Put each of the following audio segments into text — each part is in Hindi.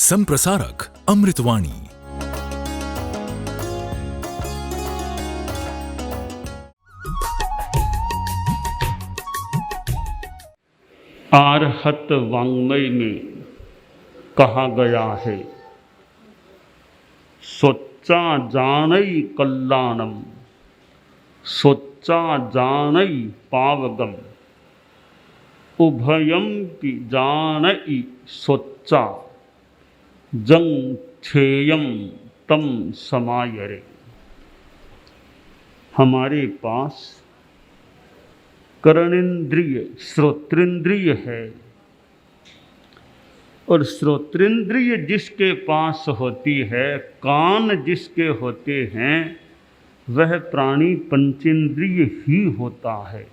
संप्रसारक अमृतवाणी। आर्हत वाङ्मय में कहा गया है, सोच्चा जानई कल्याणम, सोच्चा जानई पावगम, उभयम की जानई सोच्चा, जंग छेयम तम समायरे। हमारे पास कर्णेंद्रिय श्रोत्रेंद्रिय है, और श्रोत्रेंद्रिय जिसके पास होती है, कान जिसके होते हैं, वह प्राणी पंचेंद्रिय ही होता है।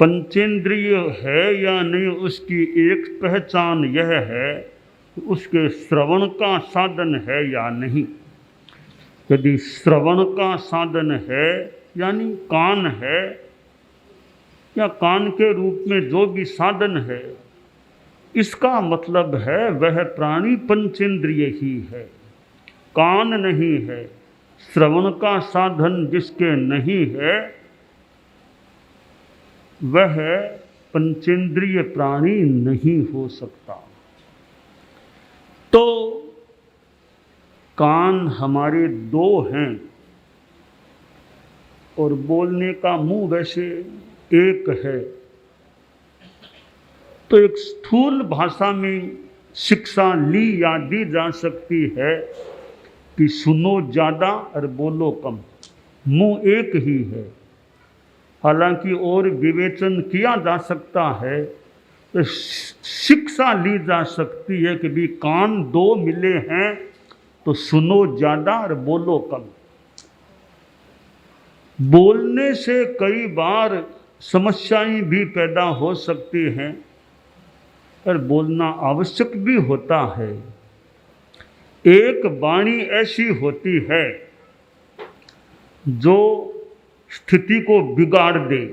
पंचेंद्रिय है या नहीं, उसकी एक पहचान यह है कि उसके श्रवण का साधन है या नहीं। यदि श्रवण का साधन है यानी कान है, या कान के रूप में जो भी साधन है, इसका मतलब है वह प्राणी पंचेंद्रिय ही है, कान नहीं है। श्रवण का साधन जिसके नहीं है, वह पंचेंद्रिय प्राणी नहीं हो सकता। तो कान हमारे दो हैं, और बोलने का मुंह वैसे एक है। तो एक स्थूल भाषा में शिक्षा ली या दी जा सकती है कि सुनो ज़्यादा और बोलो कम, मुंह एक ही है। हालांकि और विवेचन किया जा सकता है, तो शिक्षा ली जा सकती है कि भी कान दो मिले हैं तो सुनो ज़्यादा और बोलो कम। बोलने से कई बार समस्याएं भी पैदा हो सकती हैं, और बोलना आवश्यक भी होता है। एक वाणी ऐसी होती है जो स्थिति को बिगाड़ दे,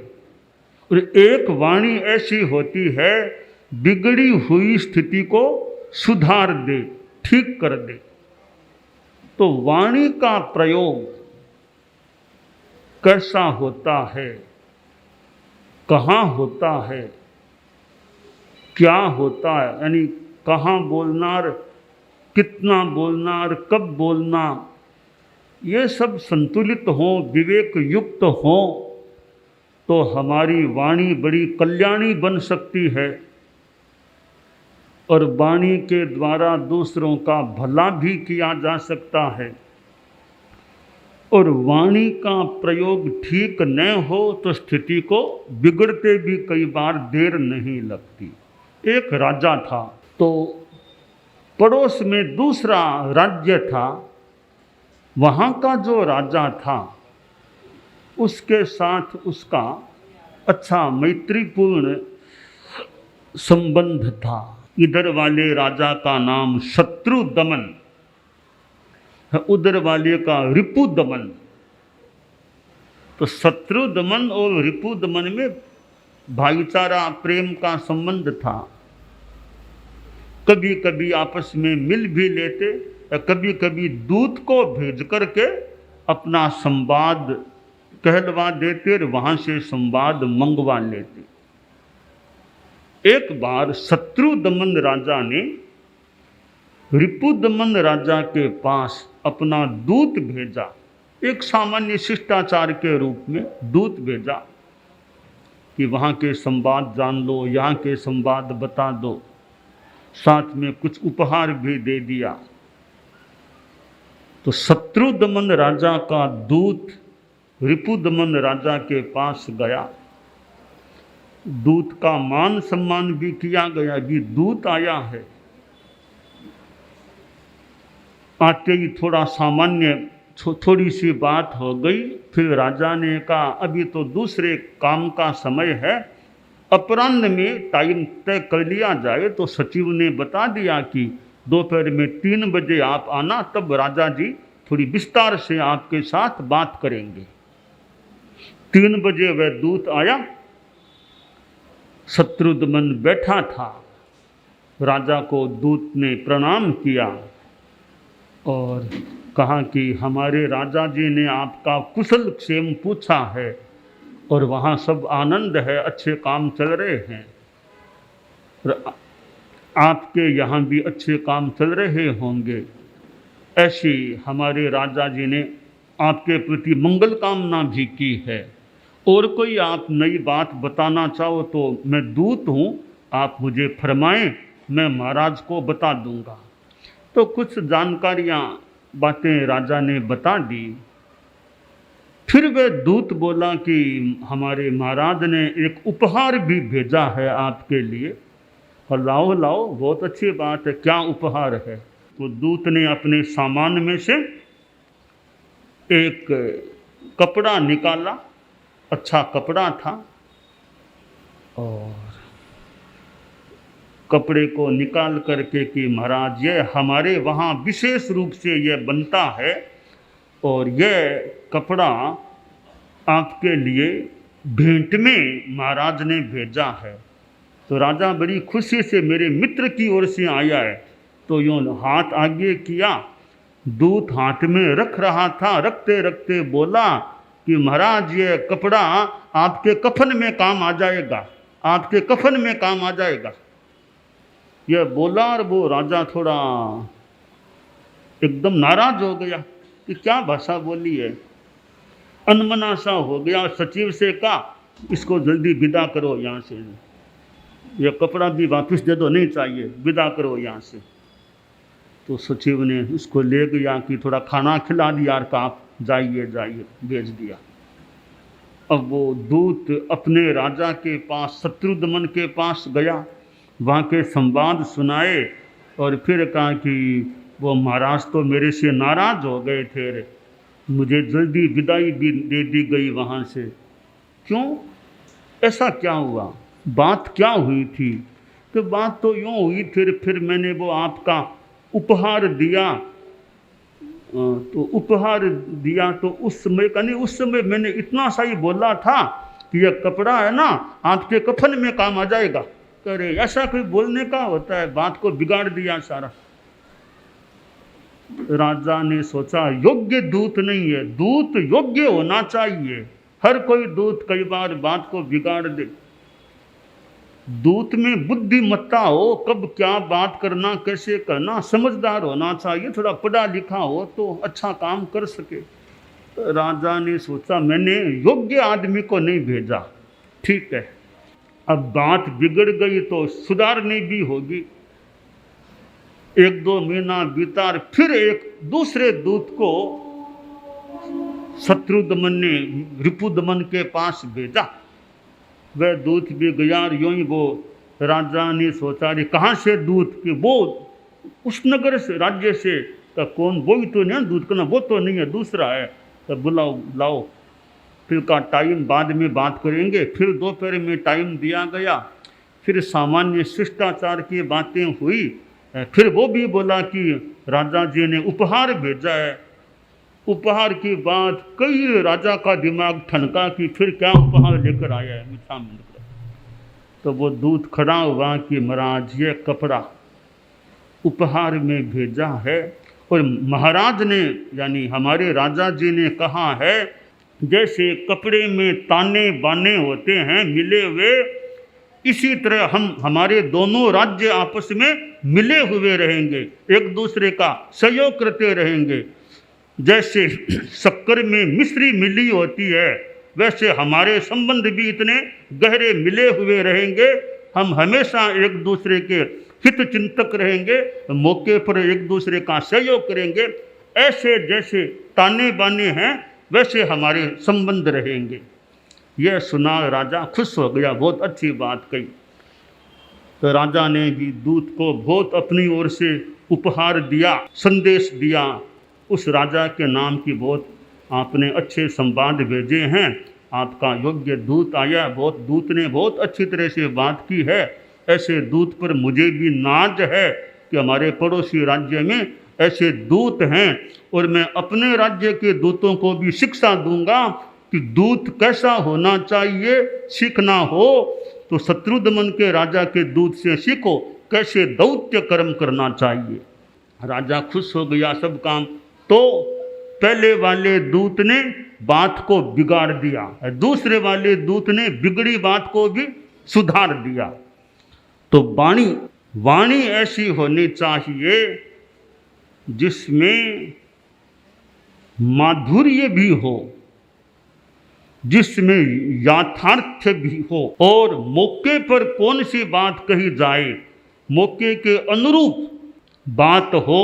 और एक वाणी ऐसी होती है बिगड़ी हुई स्थिति को सुधार दे, ठीक कर दे। तो वाणी का प्रयोग कैसा होता है, कहाँ होता है, क्या होता है, यानी कहाँ बोलना, कितना बोलना और कब बोलना, ये सब संतुलित हो, विवेक युक्त हो, तो हमारी वाणी बड़ी कल्याणी बन सकती है, और वाणी के द्वारा दूसरों का भला भी किया जा सकता है। और वाणी का प्रयोग ठीक न हो तो स्थिति को बिगड़ते भी कई बार देर नहीं लगती। एक राजा था, तो पड़ोस में दूसरा राज्य था। वहाँ का जो राजा था, उसके साथ उसका अच्छा मैत्रीपूर्ण संबंध था। इधर वाले राजा का नाम शत्रुदमन, उधर वाले का रिपुदमन। तो शत्रुदमन और रिपुदमन में भाईचारा प्रेम का संबंध था। कभी कभी आपस में मिल भी लेते, कभी कभी दूत को भेज करके अपना संवाद कहलवा देते और वहाँ से संवाद मंगवा लेते। एक बार शत्रुदमन राजा ने रिपुदमन राजा के पास अपना दूत भेजा, एक सामान्य शिष्टाचार के रूप में दूत भेजा कि वहाँ के संवाद जान लो, यहाँ के संवाद बता दो, साथ में कुछ उपहार भी दे दिया। तो शत्रुदमन राजा का दूत रिपुदमन राजा के पास गया। दूत का मान सम्मान भी किया गया कि दूत आया है। आते ही थोड़ा सामान्य थोड़ी सी बात हो गई। फिर राजा ने कहा, अभी तो दूसरे काम का समय है, अपराह्न में टाइम तय कर लिया जाए। तो सचिव ने बता दिया कि दोपहर में 3 बजे आप आना, तब राजा जी थोड़ी विस्तार से आपके साथ बात करेंगे। 3 बजे वह दूत आया। शत्रुदमन बैठा था, राजा को दूत ने प्रणाम किया और कहा कि हमारे राजा जी ने आपका कुशल क्षेम पूछा है और वहाँ सब आनंद है, अच्छे काम चल रहे हैं, और आपके यहाँ भी अच्छे काम चल रहे होंगे। ऐसी हमारे राजा जी ने आपके प्रति मंगल कामना भी की है। और कोई आप नई बात बताना चाहो तो मैं दूत हूँ, आप मुझे फरमाएं, मैं महाराज को बता दूंगा। तो कुछ जानकारियाँ बातें राजा ने बता दी। फिर वह दूत बोला कि हमारे महाराज ने एक उपहार भी भेजा है आपके लिए, और लाओ लाओ, बहुत अच्छी बात है, क्या उपहार है? तो दूत ने अपने सामान में से एक कपड़ा निकाला, अच्छा कपड़ा था, और कपड़े को निकाल करके कि महाराज ये हमारे वहाँ विशेष रूप से ये बनता है और यह कपड़ा आपके लिए भेंट में महाराज ने भेजा है। तो राजा बड़ी खुशी से मेरे मित्र की ओर से आया है, तो यूँ हाथ आगे किया, दूत हाथ में रख रहा था, रखते रखते बोला कि महाराज ये कपड़ा आपके कफन में काम आ जाएगा, आपके कफन में काम आ जाएगा। यह बोला और वो राजा थोड़ा एकदम नाराज हो गया कि क्या भाषा बोली है, अनमना सा हो गया। सचिव से कहा इसको जल्दी विदा करो यहाँ से, यह कपड़ा भी वापस दे दो, नहीं चाहिए, विदा करो यहाँ से। तो सचिव ने उसको ले गया कि थोड़ा खाना खिला दिया और कहा जाइए जाइए, भेज दिया। अब वो दूत अपने राजा के पास, शत्रुदमन के पास गया, वहाँ के संवाद सुनाए और फिर कहा कि वो महाराज तो मेरे से नाराज हो गए थे, मुझे जल्दी विदाई भी दे दी गई वहाँ से। क्यों, ऐसा क्या हुआ, बात क्या हुई थी? तो बात तो यूँ हुई थी, फिर मैंने वो आपका उपहार दिया, तो उपहार दिया तो उस समय का नहीं, उस समय मैंने इतना सा ही बोला था कि यह कपड़ा है ना आपके कफन में काम आ जाएगा। अरे ऐसा कोई बोलने का होता है, बात को बिगाड़ दिया सारा। राजा ने सोचा योग्य दूत नहीं है, दूत योग्य होना चाहिए, हर कोई दूत कई बार बात को बिगाड़ दे। दूत में बुद्धिमत्ता हो, कब क्या बात करना, कैसे करना, समझदार होना चाहिए, थोड़ा पढ़ा लिखा हो तो अच्छा काम कर सके। तो राजा ने सोचा मैंने योग्य आदमी को नहीं भेजा, ठीक है, अब बात बिगड़ गई तो सुधारनी भी होगी। एक दो महीना बीता, फिर एक दूसरे दूत को शत्रुदमन ने रिपुदमन के पास भेजा। वह दूत भी गया और यूँ ही वो राजा ने सोचा रे कहाँ से दूत, कि वो उस नगर से, राज्य से। तो कौन, वो ही तो नहीं दूत करना, वो तो नहीं है, दूसरा है। तो बुलाओ लाओ, फिर का टाइम बाद में बात करेंगे। फिर दोपहर में टाइम दिया गया, फिर सामान्य शिष्टाचार की बातें हुई। फिर वो भी बोला कि राजा जी ने उपहार भेजा है। उपहार की बात कई राजा का दिमाग ठनका कि फिर क्या उपहार लेकर आया है मीठा मिलकर। तो वो दूत खड़ा हुआ कि महाराज ये कपड़ा उपहार में भेजा है, और महाराज ने यानी हमारे राजा जी ने कहा है जैसे कपड़े में ताने बाने होते हैं मिले हुए, इसी तरह हम हमारे दोनों राज्य आपस में मिले हुए रहेंगे, एक दूसरे का सहयोग करते रहेंगे। जैसे शक्कर में मिश्री मिली होती है, वैसे हमारे संबंध भी इतने गहरे मिले हुए रहेंगे। हम हमेशा एक दूसरे के हित चिंतक रहेंगे, मौके पर एक दूसरे का सहयोग करेंगे। ऐसे जैसे ताने बाने हैं वैसे हमारे संबंध रहेंगे। यह सुना राजा खुश हो गया, बहुत अच्छी बात कही। तो राजा ने भी दूत को बहुत अपनी ओर से उपहार दिया, संदेश दिया। उस राजा के नाम की बहुत आपने अच्छे संवाद भेजे हैं, आपका योग्य दूत आया, बहुत दूत ने बहुत अच्छी तरह से बात की है। ऐसे दूत पर मुझे भी नाज है कि हमारे पड़ोसी राज्य में ऐसे दूत हैं, और मैं अपने राज्य के दूतों को भी शिक्षा दूंगा कि दूत कैसा होना चाहिए। सीखना हो तो शत्रुदमन के राजा के दूत से सीखो, कैसे दौत्य कर्म करना चाहिए। राजा खुश हो गया सब काम, तो पहले वाले दूत ने बात को बिगाड़ दिया, दूसरे वाले दूत ने बिगड़ी बात को भी सुधार दिया। तो वाणी ऐसी होनी चाहिए जिसमें माधुर्य भी हो, जिसमें यथार्थ भी हो, और मौके पर कौन सी बात कही जाए, मौके के अनुरूप बात हो,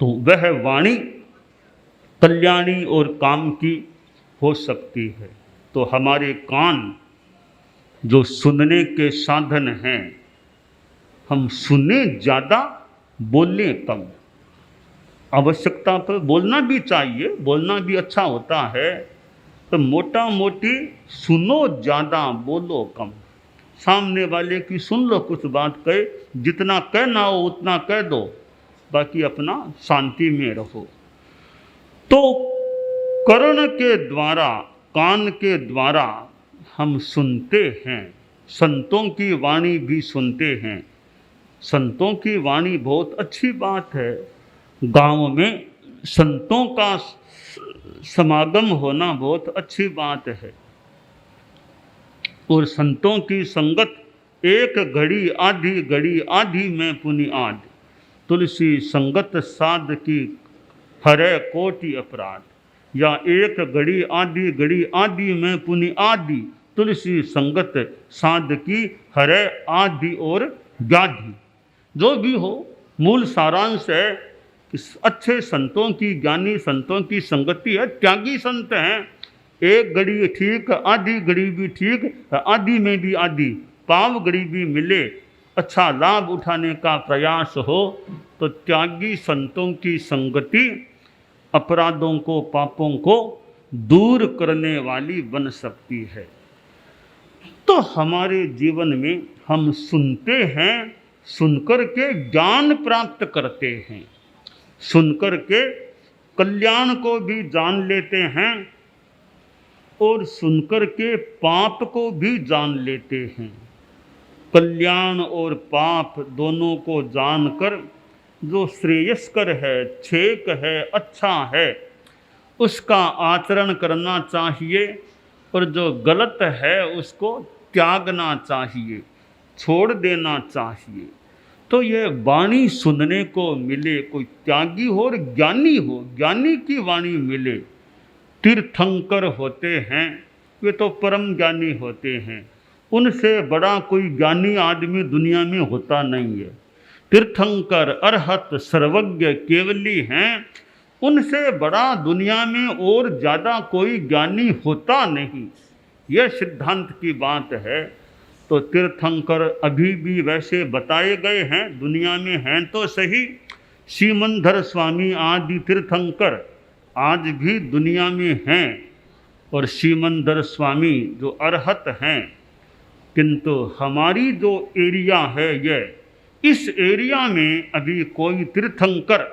तो वह वाणी कल्याणी और काम की हो सकती है। तो हमारे कान जो सुनने के साधन हैं, हम सुने ज़्यादा, बोले कम। आवश्यकता पर बोलना भी चाहिए, बोलना भी अच्छा होता है, तो मोटा मोटी सुनो ज़्यादा, बोलो कम। सामने वाले की सुन लो, कुछ बात कहे, जितना कहना हो उतना कह दो, बाकी अपना शांति में रहो। तो कर्ण के द्वारा, कान के द्वारा हम सुनते हैं, संतों की वाणी भी सुनते हैं। संतों की वाणी बहुत अच्छी बात है। गांव में संतों का समागम होना बहुत अच्छी बात है, और संतों की संगत एक घड़ी आधी में पुनि आद, तुलसी संगत साध की हरे कोटि अपराध। या एक घड़ी आधी में पुनि आदि, तुलसी संगत साध की हरे आदि और व्याधि। जो भी हो, मूल सारांश है कि अच्छे संतों की, ज्ञानी संतों की संगति है। त्यागी संत हैं, एक घड़ी ठीक, आधी घड़ी भी ठीक, आधी में भी आधी, पाव घड़ी भी मिले, अच्छा लाभ उठाने का प्रयास हो, तो त्यागी संतों की संगति अपराधों को, पापों को दूर करने वाली बन सकती है। तो हमारे जीवन में हम सुनते हैं, सुनकर के ज्ञान प्राप्त करते हैं, सुनकर के कल्याण को भी जान लेते हैं, और सुनकर के पाप को भी जान लेते हैं। कल्याण और पाप दोनों को जानकर जो श्रेयस्कर है, छेक है, अच्छा है, उसका आचरण करना चाहिए, और जो गलत है उसको त्यागना चाहिए, छोड़ देना चाहिए। तो ये वाणी सुनने को मिले, कोई त्यागी हो और ज्ञानी हो, ज्ञानी की वाणी मिले। तीर्थंकर होते हैं, वे तो परम ज्ञानी होते हैं, उनसे बड़ा कोई ज्ञानी आदमी दुनिया में होता नहीं है। तीर्थंकर अरहत सर्वज्ञ केवली हैं, उनसे बड़ा दुनिया में और ज़्यादा कोई ज्ञानी होता नहीं, यह सिद्धांत की बात है। तो तीर्थंकर अभी भी वैसे बताए गए हैं, दुनिया में हैं तो सही। सीमंधर स्वामी आदि तीर्थंकर आज भी दुनिया में हैं, और सीमंधर स्वामी जो अरहत हैं, किंतु हमारी जो एरिया है, ये इस एरिया में अभी कोई तीर्थंकर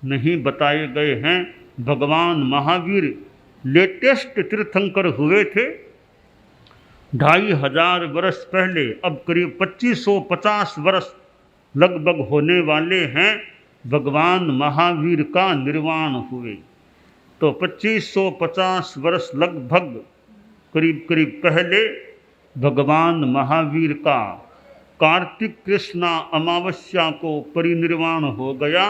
नहीं बताए गए हैं। भगवान महावीर लेटेस्ट तीर्थंकर हुए थे 2500 वर्ष पहले, अब करीब 2550 वर्ष लगभग होने वाले हैं भगवान महावीर का निर्वाण हुए। तो 2550 वर्ष लगभग करीब पहले भगवान महावीर का कार्तिक कृष्णा अमावस्या को परिनिर्वाण हो गया।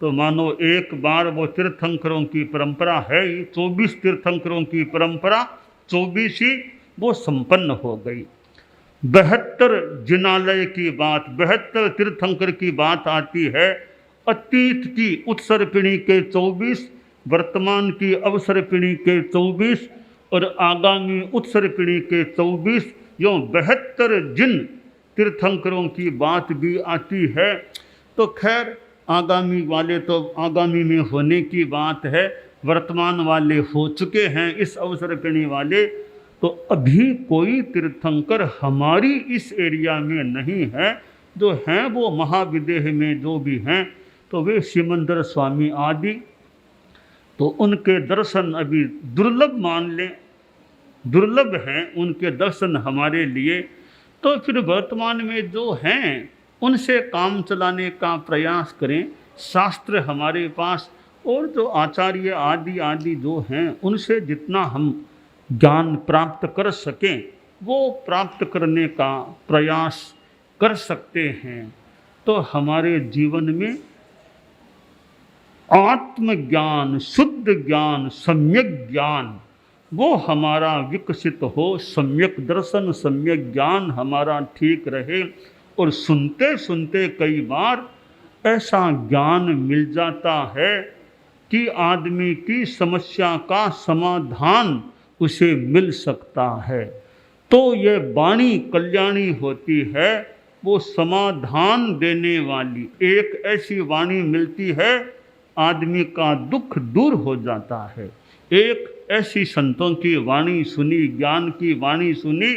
तो मानो एक बार वो तीर्थंकरों की परंपरा है ही, 24 तीर्थंकरों की परंपरा 24 ही वो संपन्न हो गई। 72 जिनालय की बात, 72 तीर्थंकर की बात आती है। अतीत की उत्सर्पिणी के 24, वर्तमान की अवसर्पिणी के 24 और आगामी उत्सर्पिणी के 24, यूँ 72 जिन तीर्थंकरों की बात भी आती है। तो खैर आगामी वाले तो आगामी में होने की बात है, वर्तमान वाले हो चुके हैं इस अवसर्पिणी वाले। तो अभी कोई तीर्थंकर हमारी इस एरिया में नहीं है, जो हैं वो महाविदेह में जो भी हैं, तो वे सिमंदर स्वामी आदि, तो उनके दर्शन अभी दुर्लभ मान लें, दुर्लभ हैं उनके दर्शन हमारे लिए। तो फिर वर्तमान में जो हैं उनसे काम चलाने का प्रयास करें। शास्त्र हमारे पास और जो आचार्य आदि आदि जो हैं उनसे जितना हम ज्ञान प्राप्त कर सकें वो प्राप्त करने का प्रयास कर सकते हैं। तो हमारे जीवन में आत्मज्ञान, शुद्ध ज्ञान, सम्यक ज्ञान वो हमारा विकसित हो, सम्यक दर्शन, सम्यक ज्ञान हमारा ठीक रहे। और सुनते सुनते कई बार ऐसा ज्ञान मिल जाता है कि आदमी की समस्या का समाधान उसे मिल सकता है। तो ये वाणी कल्याणी होती है, वो समाधान देने वाली एक ऐसी वाणी मिलती है, आदमी का दुख दूर हो जाता है। एक ऐसी संतों की वाणी सुनी, ज्ञान की वाणी सुनी,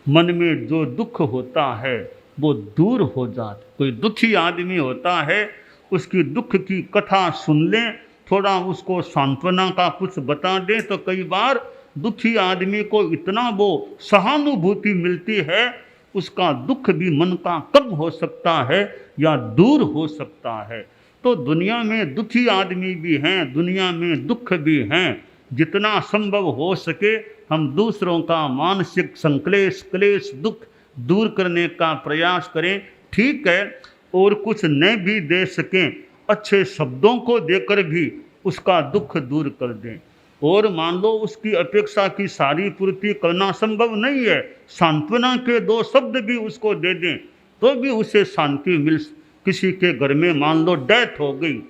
मन में जो दुख होता है वो दूर हो जाता। कोई दुखी आदमी होता है, उसकी दुख की कथा सुन लें, थोड़ा उसको सांत्वना का कुछ बता दें तो कई बार दुखी आदमी को इतना वो सहानुभूति मिलती है, उसका दुख भी मन का कम हो सकता है या दूर हो सकता है। तो दुनिया में दुखी आदमी भी हैं, दुनिया में दुख भी हैं। जितना संभव हो सके हम दूसरों का मानसिक संक्लेश, क्लेश, दुख दूर करने का प्रयास करें। ठीक है, और कुछ न भी दे सकें, अच्छे शब्दों को देकर भी उसका दुख दूर कर दें। और मान लो उसकी अपेक्षा की सारी पूर्ति करना संभव नहीं है, सांत्वना के 2 शब्द भी उसको दे दें तो भी उसे शांति मिल। किसी के घर में मान लो डेथ हो गई,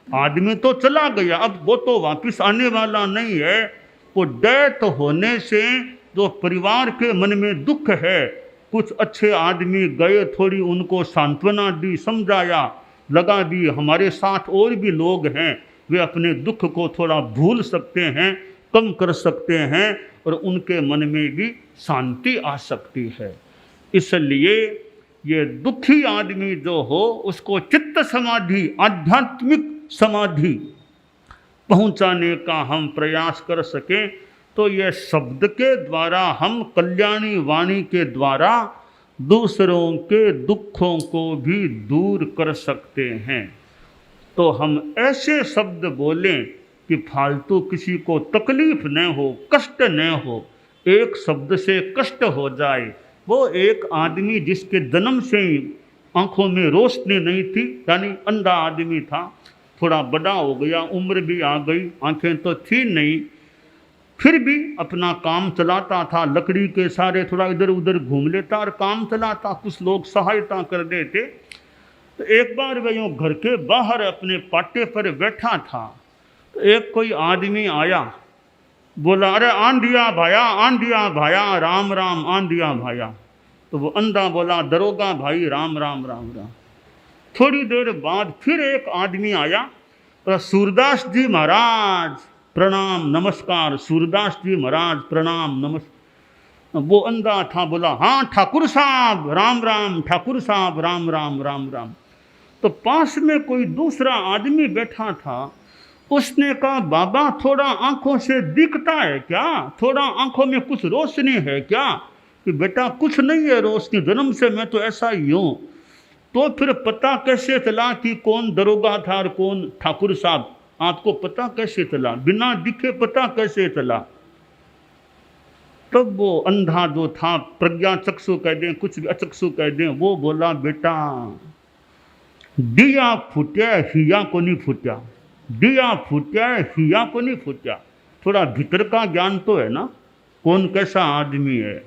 आदमी तो चला गया, अब वो तो वापस आने वाला नहीं है। वो डेथ होने से जो परिवार के मन में दुख है, कुछ अच्छे आदमी गए, थोड़ी उनको सांत्वना दी, समझाया, लगा दी हमारे साथ और भी लोग हैं, वे अपने दुख को थोड़ा भूल सकते हैं, कम कर सकते हैं और उनके मन में भी शांति आ सकती है। इसलिए ये दुखी आदमी जो हो उसको चित्त समाधि, आध्यात्मिक समाधि पहुंचाने का हम प्रयास कर सकें तो ये शब्द के द्वारा, हम कल्याणी वाणी के द्वारा दूसरों के दुखों को भी दूर कर सकते हैं। तो हम ऐसे शब्द बोलें कि फालतू किसी को तकलीफ न हो, कष्ट न हो। एक शब्द से कष्ट हो जाए, वो एक आदमी जिसके जन्म से ही आँखों में रोशनी नहीं थी, यानी अंधा आदमी था, थोड़ा बड़ा हो गया, उम्र भी आ गई, आँखें तो थी नहीं, फिर भी अपना काम चलाता था, लकड़ी के सारे थोड़ा इधर उधर घूम लेता और काम चलाता, कुछ लोग सहायता कर देते। तो एक बार वह यूँ घर के बाहर अपने पाटे पर बैठा था, तो एक कोई आदमी आया, बोला अरे आंधिया भाया, आंधिया भाया, राम राम आंधिया भाया। तो वो अंधा बोला दरोगा भाई राम राम राम राम। थोड़ी देर बाद फिर एक आदमी आया, तो सूरदास जी महाराज प्रणाम नमस्कार, सूरदास जी महाराज प्रणाम नमस्कार। वो अंधा था, बोला हाँ ठाकुर साहब राम राम, ठाकुर साहब राम राम राम राम। तो पास में कोई दूसरा आदमी बैठा था, उसने कहा बाबा थोड़ा आंखों से दिखता है क्या, थोड़ा आंखों में कुछ रोशनी है क्या? कि बेटा कुछ नहीं है रोशनी, जन्म से मैं तो ऐसा ही हूँ। तो फिर पता कैसे चला कि कौन दरोगा था और कौन ठाकुर साहब? आपको पता कैसे चला? बिना दिखे पता कैसे चला? तब वो अंधा जो था, प्रज्ञा चक्षु कह दें, कुछ भी अचक्षु कह दें, वो बोला बेटा दिया फूटा हिया को नहीं फूटा, दिया फूटा हिया को नहीं फूटा। थोड़ा भीतर का ज्ञान तो है ना, कौन कैसा आदमी है।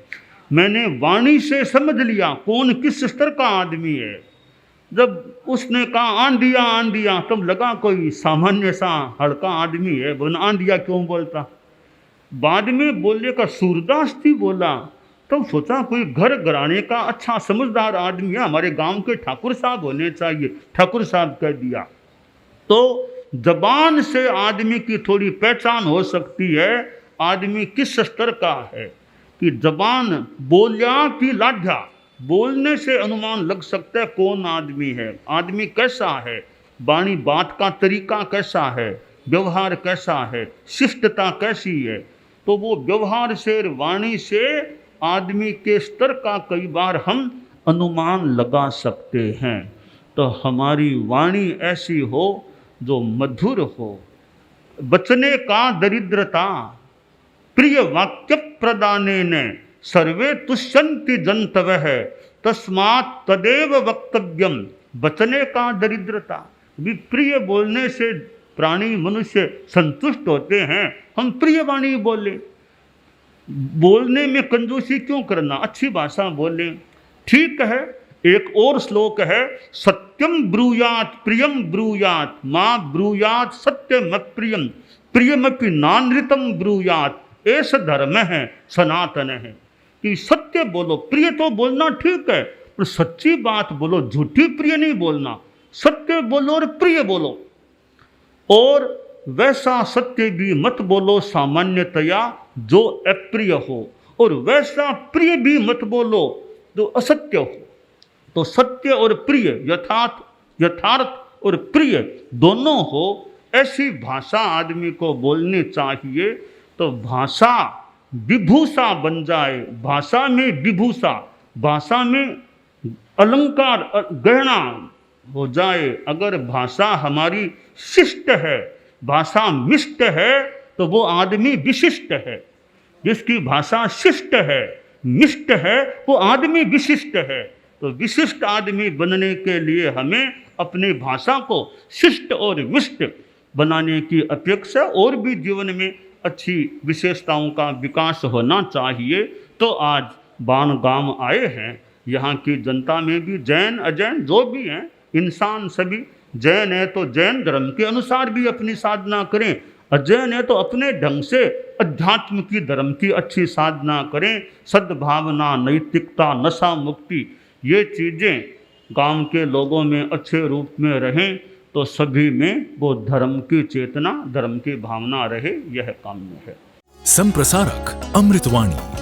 मैंने वाणी से समझ लिया कौन किस स्तर का आदमी है। जब उसने कहा आंधिया आंधिया, तब लगा कोई सामान्य सा हल्का आदमी है, बोला आंधिया क्यों बोलता। बाद में बोले का सूरदास जी बोला, तब सोचा कोई घर घराने का अच्छा समझदार आदमी है, हमारे गांव के ठाकुर साहब होने चाहिए, ठाकुर साहब कह दिया। तो जबान से आदमी की थोड़ी पहचान हो सकती है आदमी किस स्तर का है। कि जबान बोलिया की लाढ़ा, बोलने से अनुमान लग सकता है कौन आदमी है, आदमी कैसा है, वाणी बात का तरीका कैसा है, व्यवहार कैसा है, शिष्टता कैसी है। तो वो व्यवहार से, वाणी से आदमी के स्तर का कई बार हम अनुमान लगा सकते हैं। तो हमारी वाणी ऐसी हो जो मधुर हो, बचने का दरिद्रता, प्रिय वाक्य प्रदानेन सर्वे तुष्यन्ति जन्तवः तस्मात् तदेव वक्तव्यम। बचने का दरिद्रता, भी प्रिय बोलने से प्राणी मनुष्य संतुष्ट होते हैं, हम प्रिय वाणी बोले। बोलने में कंजूसी क्यों करना, अच्छी भाषा बोले। ठीक है, एक और श्लोक है, सत्यम ब्रूयात प्रियम ब्रूयात माँ ब्रूयात सत्यम प्रियम प्रियमपि नानृतम ब्रूयात, ऐसा धर्म है सनातन है कि सत्य बोलो। प्रिय तो बोलना ठीक है, पर सच्ची बात बोलो, झूठी प्रिय नहीं बोलना। सत्य बोलो और प्रिय बोलो, और वैसा सत्य भी मत बोलो सामान्यतया जो अप्रिय हो, और वैसा प्रिय भी मत बोलो जो असत्य हो। तो सत्य और प्रिय, यथार्थ और प्रिय दोनों हो, ऐसी भाषा आदमी को बोलनी चाहिए। तो भाषा विभूषा बन जाए, भाषा में विभूषा, भाषा में अलंकार गहना हो जाए। अगर भाषा हमारी शिष्ट है, भाषा मिष्ट है, तो वो आदमी विशिष्ट है। जिसकी भाषा शिष्ट है, मिष्ट है, वो आदमी विशिष्ट है। तो विशिष्ट आदमी बनने के लिए हमें अपनी भाषा को शिष्ट और मिष्ट बनाने की अपेक्षा और भी जीवन में अच्छी विशेषताओं का विकास होना चाहिए। तो आज बाणगाम आए हैं, यहाँ की जनता में भी जैन अजैन जो भी हैं, इंसान सभी जैन है तो जैन धर्म के अनुसार भी अपनी साधना करें, अजैन है तो अपने ढंग से अध्यात्म की धर्म की अच्छी साधना करें। सद्भावना, नैतिकता, नशा मुक्ति, ये चीज़ें गांव के लोगों में अच्छे रूप में रहें तो सभी में वो धर्म की चेतना, धर्म की भावना रहे, यह काम्य है। संप्रसारक अमृतवाणी।